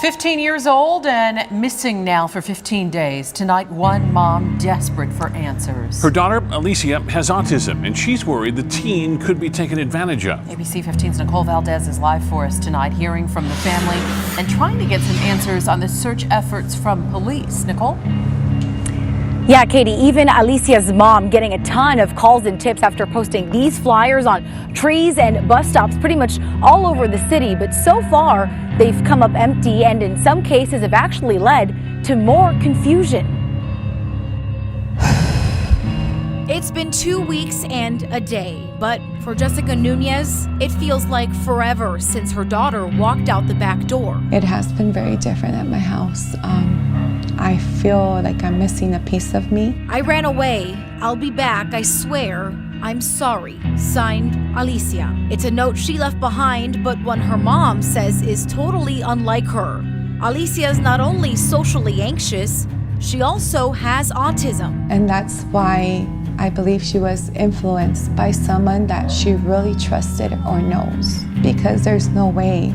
15 years old and missing now for 15 days. Tonight, one mom desperate for answers. Her daughter, Alicia, has autism, and she's worried the teen could be taken advantage of. ABC 15's Nicole Valdez is live for us tonight, hearing from the family and trying to get some answers on the search efforts from police. Nicole? Yeah, Katie, even Alicia's mom getting a ton of calls and tips after posting these flyers on trees and bus stops pretty much all over the city. But so far, they've come up empty and in some cases have actually led to more confusion. It's been 2 weeks and a day, but for Jessica Nunez, it feels like forever since her daughter walked out the back door. It has been very different at my house. I feel like I'm missing a piece of me. I ran away. I'll be back, I swear. I'm sorry. Signed, Alicia. It's a note she left behind, but one her mom says is totally unlike her. Alicia is not only socially anxious, she also has autism. And that's why I believe she was influenced by someone that she really trusted or knows. Because there's no way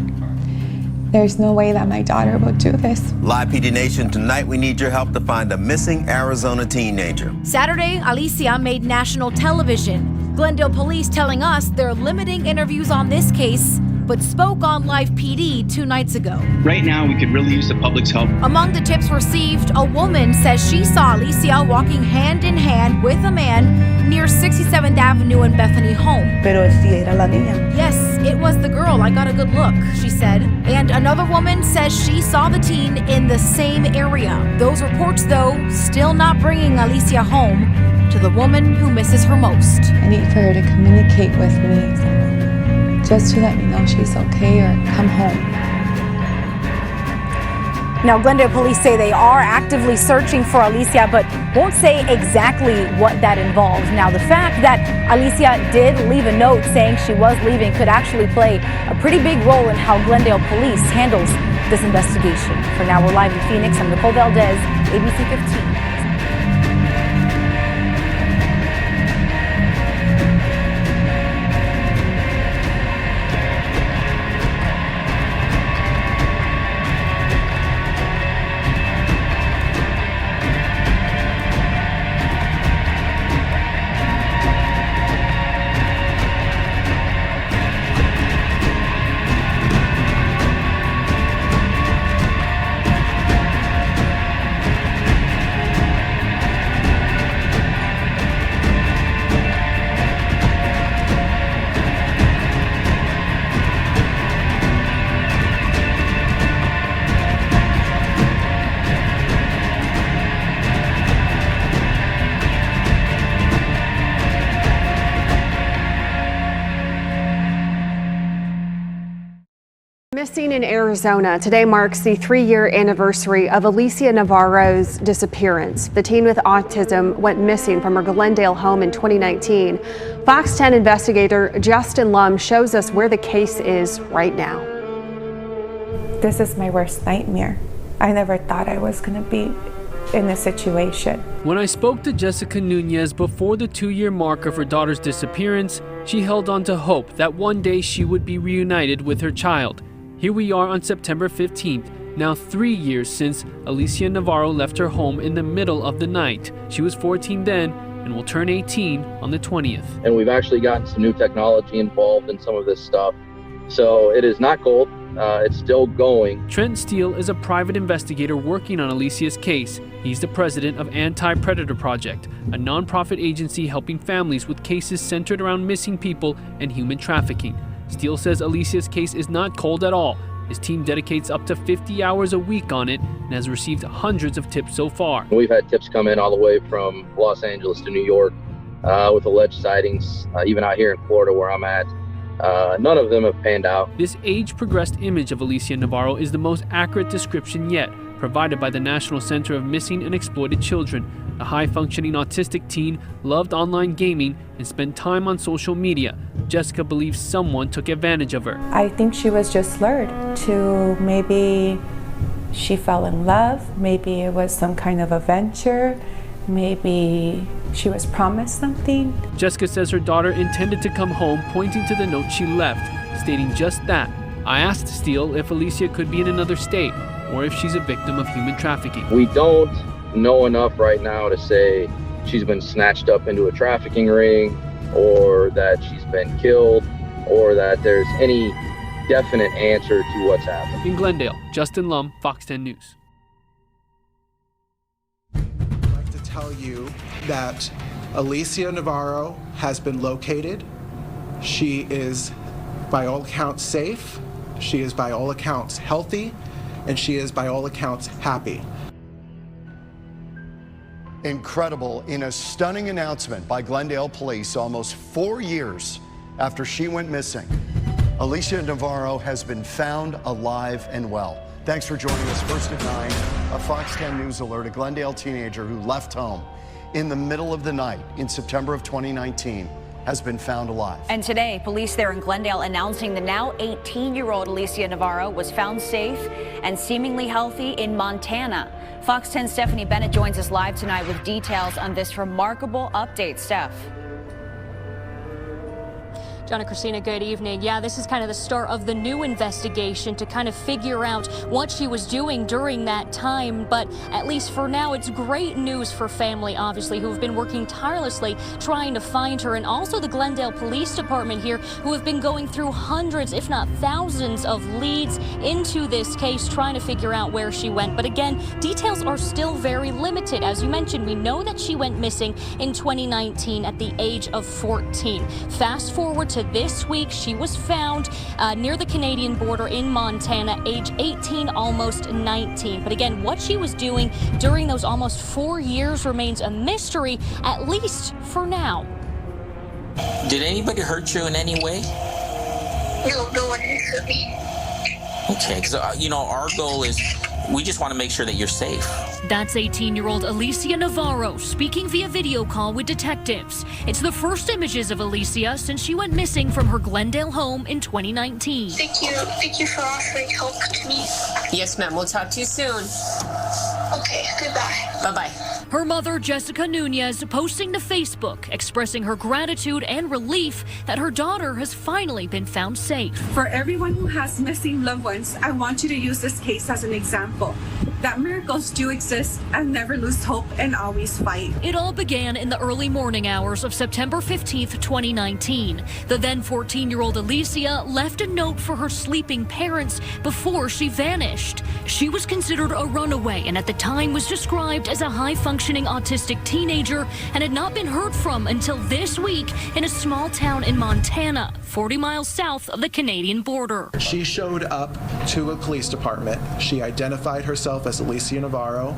that my daughter would do this. Live PD Nation, tonight we need your help to find a missing Arizona teenager. Saturday, Alicia made national television. Glendale police telling us they're limiting interviews on this case, but spoke on Live PD 2 nights ago. Right now, we could really use the public's help. Among the tips received, a woman says she saw Alicia walking hand in hand with a man near 67th Avenue and Bethany home. Pero si era la niña. Yes, it was the girl. I got a good look, she said. And another woman says she saw the teen in the same area. Those reports, though, still not bringing Alicia home to the woman who misses her most. I need for her to communicate with me, just to let me know she's okay or come home. Now, Glendale police say they are actively searching for Alicia, but won't say exactly what that involves. Now, the fact that Alicia did leave a note saying she was leaving could actually play a pretty big role in how Glendale police handles this investigation. For now, we're live in Phoenix. I'm Nicole Valdez, ABC 15. Missing in Arizona, today marks the 3-year anniversary of Alicia Navarro's disappearance. The teen with autism went missing from her Glendale home in 2019. Fox 10 investigator Justin Lum shows us where the case is right now. This is my worst nightmare. I never thought I was going to be in this situation. When I spoke to Jessica Nunez before the 2-year mark of her daughter's disappearance, she held on to hope that one day she would be reunited with her child. Here we are on September 15th, now 3 years since Alicia Navarro left her home in the middle of the night. She was 14 then and will turn 18 on the 20th. And we've actually gotten some new technology involved in some of this stuff. So it is not cold, it's still going. Trent Steele is a private investigator working on Alicia's case. He's the president of Anti-Predator Project, a nonprofit agency helping families with cases centered around missing people and human trafficking. Steele says Alicia's case is not cold at all. His team dedicates up to 50 hours a week on it and has received hundreds of tips so far. We've had tips come in all the way from Los Angeles to New York with alleged sightings, even out here in Florida where I'm at. None of them have panned out. This age-progressed image of Alicia Navarro is the most accurate description yet, provided by the National Center of Missing and Exploited Children. A high-functioning autistic teen loved online gaming and spent time on social media. Jessica believes someone took advantage of her. I think she was just lured to, maybe she fell in love, maybe it was some kind of a venture, maybe she was promised something. Jessica says her daughter intended to come home, pointing to the note she left, stating just that. I asked Steele if Alicia could be in another state. or if she's a victim of human trafficking. We don't know enough right now to say she's been snatched up into a trafficking ring, or that she's been killed, or that there's any definite answer to what's happened. In Glendale, Justin Lum, Fox 10 News. I'd like to tell you that Alicia Navarro has been located. She is, by all accounts, safe. She is, by all accounts, healthy. And she is, by all accounts, happy. Incredible. In a stunning announcement by Glendale police almost 4 years after she went missing, Alicia Navarro has been found alive and well. Thanks for joining us. First at 9, a Fox 10 News alert. A Glendale teenager who left home in the middle of the night in September of 2019 has been found alive. And today, police there in Glendale announcing the now 18-year-old Alicia Navarro was found safe and seemingly healthy in Montana. Fox 10's Stephanie Bennett joins us live tonight with details on this remarkable update. Steph. John and Christina, good evening. Yeah, this is kind of the start of the new investigation to kind of figure out what she was doing during that time. But at least for now, it's great news for family, obviously, who have been working tirelessly trying to find her, and also the Glendale Police Department here, who have been going through hundreds, if not thousands, of leads into this case, trying to figure out where she went. But again, details are still very limited. As you mentioned, we know that she went missing in 2019 at the age of 14. Fast forward to this week, she was found near the Canadian border in Montana, age 18, almost 19. But again, what she was doing during those almost 4 years remains a mystery, at least for now. Did anybody hurt you in any way? No, no one hurt me. Okay, because, our goal is we just want to make sure that you're safe. That's 18-year-old Alicia Navarro speaking via video call with detectives. It's the first images of Alicia since she went missing from her Glendale home in 2019. Thank you for offering help to me. Yes, ma'am. We'll talk to you soon. Okay, goodbye. Bye-bye. Her mother, Jessica Nunez, posting to Facebook, expressing her gratitude and relief that her daughter has finally been found safe. For everyone who has missing loved ones, I want you to use this case as an example that miracles do exist, and never lose hope and always fight. It all began in the early morning hours of September 15th, 2019. The then 14-year-old Alicia left a note for her sleeping parents before she vanished. She was considered a runaway and at the time was described as a high-functioning autistic teenager and had not been heard from until this week in a small town in Montana, 40 miles south of the Canadian border. She showed up to a police department. She identified herself as Alicia Navarro,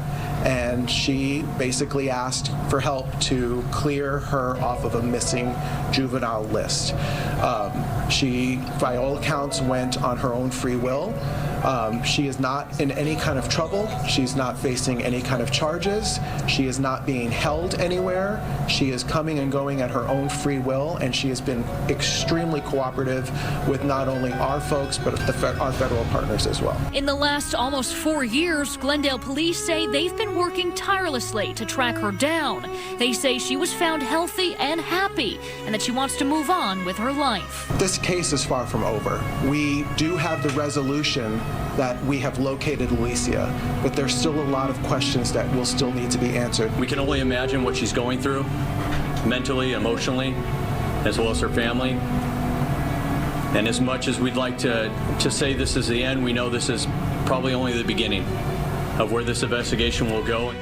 and she basically asked for help to clear her off of a missing juvenile list. She, by all accounts, went on her own free will. She is not in any kind of trouble. She's not facing any kind of charges. She is not being held anywhere. She is coming and going at her own free will, and she has been extremely cooperative with not only our folks, but our federal partners as well. In the last almost 4 years, Glendale police say they've been working tirelessly to track her down. They say she was found healthy and happy, and that she wants to move on with her life. This case is far from over. We do have the resolution that we have located Alicia, but there's still a lot of questions that will still need to be answered. We can only imagine what she's going through, mentally, emotionally, as well as her family. And as much as we'd like to say this is the end, we know this is probably only the beginning of where this investigation will go.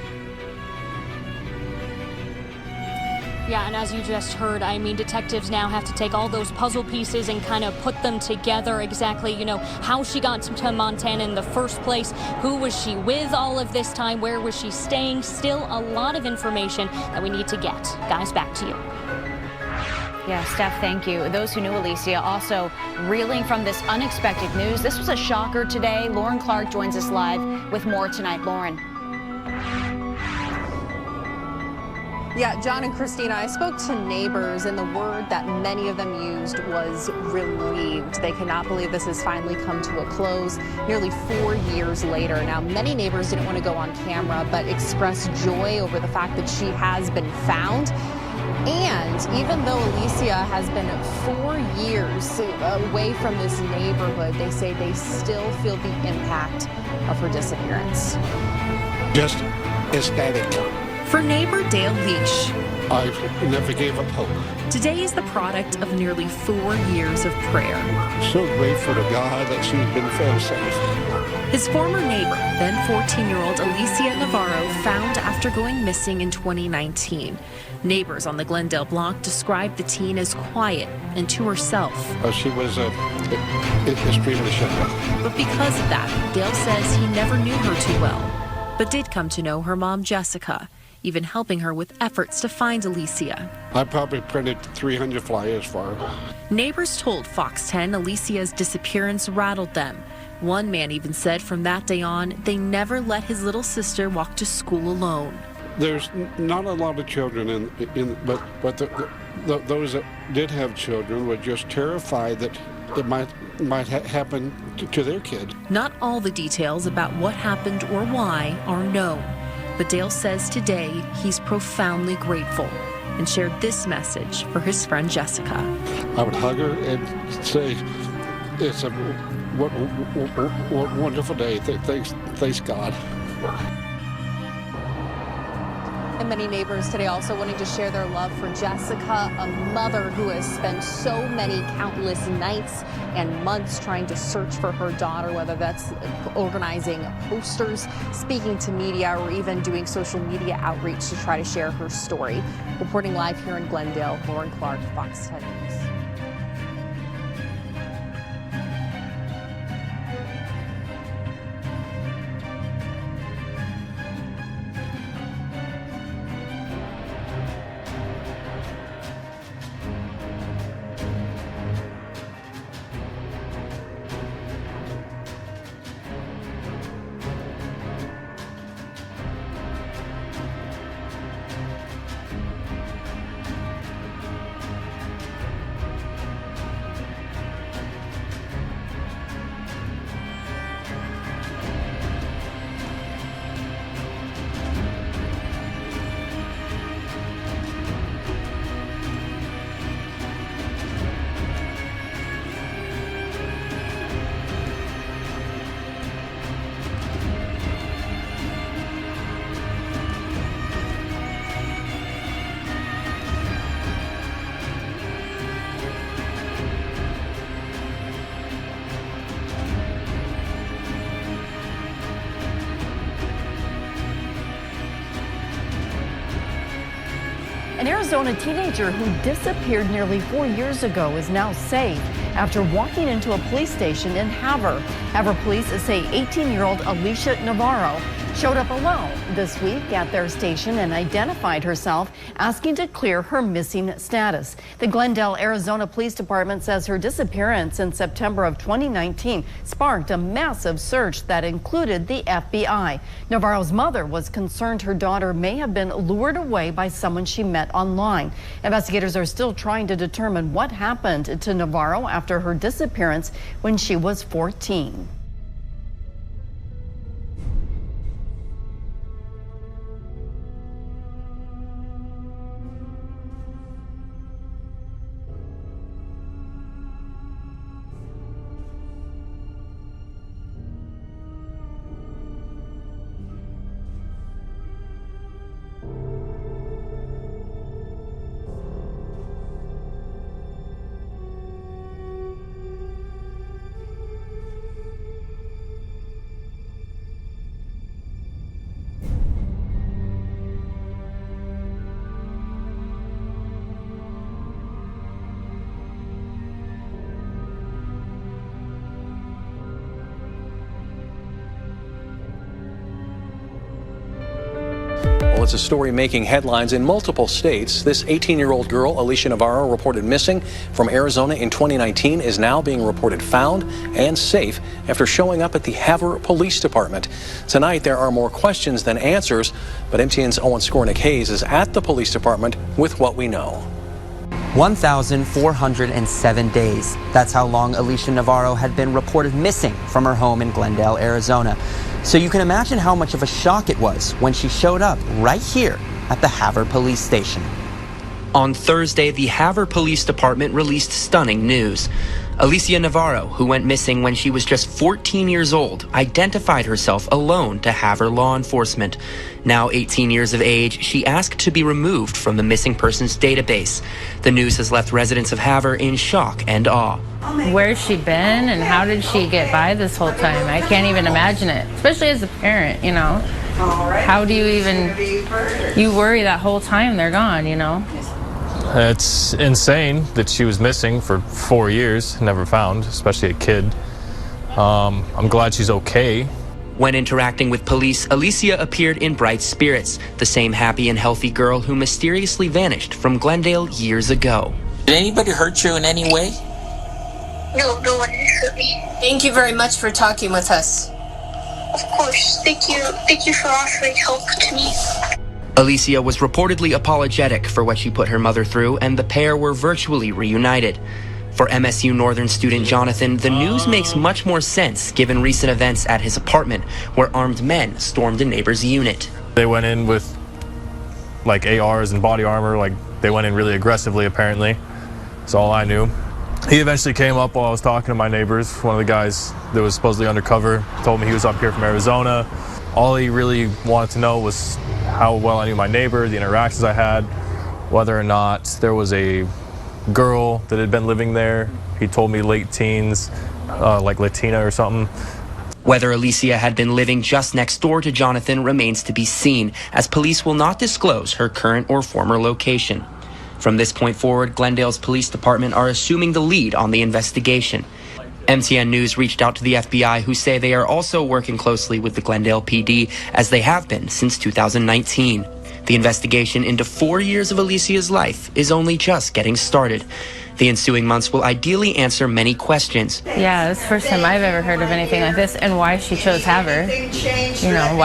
Yeah, and as you just heard, I mean, detectives now have to take all those puzzle pieces and kind of put them together exactly, how she got to Montana in the first place, who was she with all of this time, where was she staying, still a lot of information that we need to get. Guys, back to you. Yeah, Steph, thank you. Those who knew Alicia also reeling from this unexpected news. This was a shocker today. Lauren Clark joins us live with more tonight. Lauren. Yeah, John and Christina, I spoke to neighbors, and the word that many of them used was relieved. They cannot believe this has finally come to a close nearly 4 years later. Now, many neighbors didn't want to go on camera, but expressed joy over the fact that she has been found. And even though Alicia has been 4 years away from this neighborhood, they say they still feel the impact of her disappearance. Just ecstatic. For neighbor Dale Leash, I never gave up hope. today is the product of nearly 4 years of prayer. So grateful to God that she's been found safe. His former neighbor, then 14-year-old Alicia Navarro, found after going missing in 2019. Neighbors on the Glendale block described the teen as quiet and to herself. She was extremely shy. But because of that, Dale says he never knew her too well, but did come to know her mom, Jessica, even helping her with efforts to find Alicia. I probably printed 300 flyers for her. Neighbors told Fox 10 Alicia's disappearance rattled them. One man even said from that day on, they never let his little sister walk to school alone. There's not a lot of children but those that did have children were just terrified that it might happen to their kid. Not all the details about what happened or why are known, but Dale says today he's profoundly grateful and shared this message for his friend Jessica. I would hug her and say, it's a wonderful day. Thanks God. And many neighbors today also wanting to share their love for Jessica, a mother who has spent so many countless nights and months trying to search for her daughter, whether that's organizing posters, speaking to media, or even doing social media outreach to try to share her story. Reporting live here in Glendale, Lauren Clark, Fox 10 News. An Arizona teenager who disappeared nearly 4 years ago is now safe after walking into a police station in Havre. Havre police say 18-year-old Alicia Navarro showed up alone this week at their station and identified herself, asking to clear her missing status. The Glendale, Arizona Police Department says her disappearance in September of 2019 sparked a massive search that included the FBI. Navarro's mother was concerned her daughter may have been lured away by someone she met online. Investigators are still trying to determine what happened to Navarro after her disappearance when she was 14. Well, it's a story making headlines in multiple states. This 18-year-old girl, Alicia Navarro, reported missing from Arizona in 2019, is now being reported found and safe after showing up at the Havre Police Department. Tonight, there are more questions than answers, but MTN's Owen Skornick Hayes is at the police department with what we know. 1,407 days. That's how long Alicia Navarro had been reported missing from her home in Glendale, Arizona. So you can imagine how much of a shock it was when she showed up right here at the Havre police station. On Thursday, the Havre Police Department released stunning news. Alicia Navarro, who went missing when she was just 14 years old, identified herself alone to Havre law enforcement. Now 18 years of age, she asked to be removed from the missing persons database. The news has left residents of Havre in shock and awe. Where's she been and how did she get by this whole time? I can't even imagine it, especially as a parent, you know. How do you you worry that whole time they're gone, you know? It's insane that she was missing for 4 years, never found, especially a kid. I'm glad she's okay. When interacting with police, Alicia appeared in bright spirits, the same happy and healthy girl who mysteriously vanished from Glendale years ago. Did anybody hurt you in any way? No, no one hurt me. Thank you very much for talking with us. Of course. Thank you for offering help to me. Alicia was reportedly apologetic for what she put her mother through, and the pair were virtually reunited. For MSU Northern student Jonathan, the news makes much more sense given recent events at his apartment, where armed men stormed a neighbor's unit. They went in with like ARs and body armor, like they went in really aggressively apparently. That's all I knew. He eventually came up while I was talking to my neighbors. One of the guys that was supposedly undercover told me he was up here from Arizona. All he really wanted to know was how well I knew my neighbor, the interactions I had, whether or not there was a girl that had been living there. He told me late teens, like Latina or something. Whether Alicia had been living just next door to Jonathan remains to be seen, as police will not disclose her current or former location. From this point forward, Glendale's police department are assuming the lead on the investigation. MTN News reached out to the FBI, who say they are also working closely with the Glendale PD, as they have been since 2019. The investigation into 4 years of Alicia's life is only just getting started. The ensuing months will ideally answer many questions. Yeah, it's the first time I've ever heard of anything like this, and why she chose Havre. You know,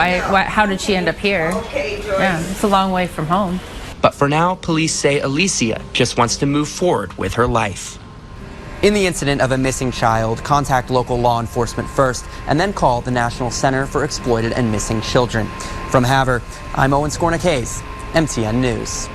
how did she end up here? Yeah, it's a long way from home. But for now, police say Alicia just wants to move forward with her life. In the incident of a missing child, contact local law enforcement first and then call the National Center for Exploited and Missing Children. From Havre, I'm Owen Skornik-Hayes, MTN News.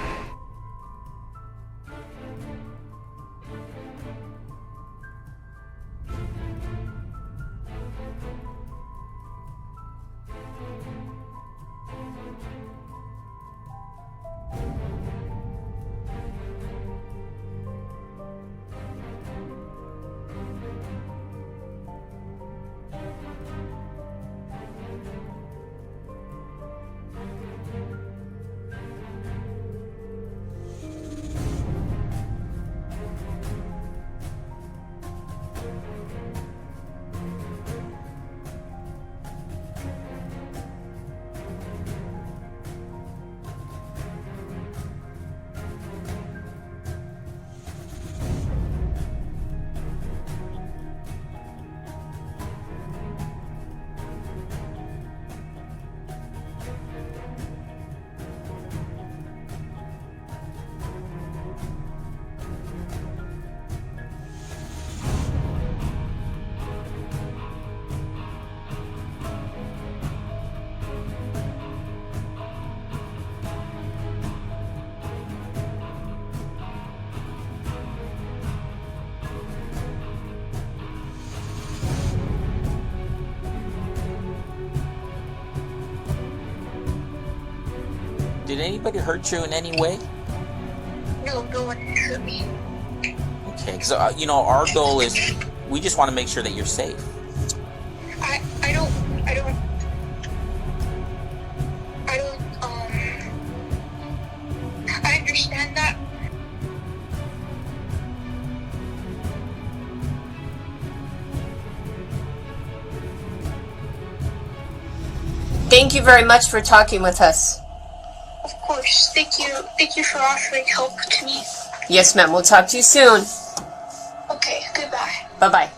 Did anybody hurt you in any way? No, no one hurt me. Okay, because our goal is we just want to make sure that you're safe. I understand that. Thank you very much for talking with us. Of course. Thank you for offering help to me. Yes, ma'am. We'll talk to you soon. Okay, goodbye. Bye-bye.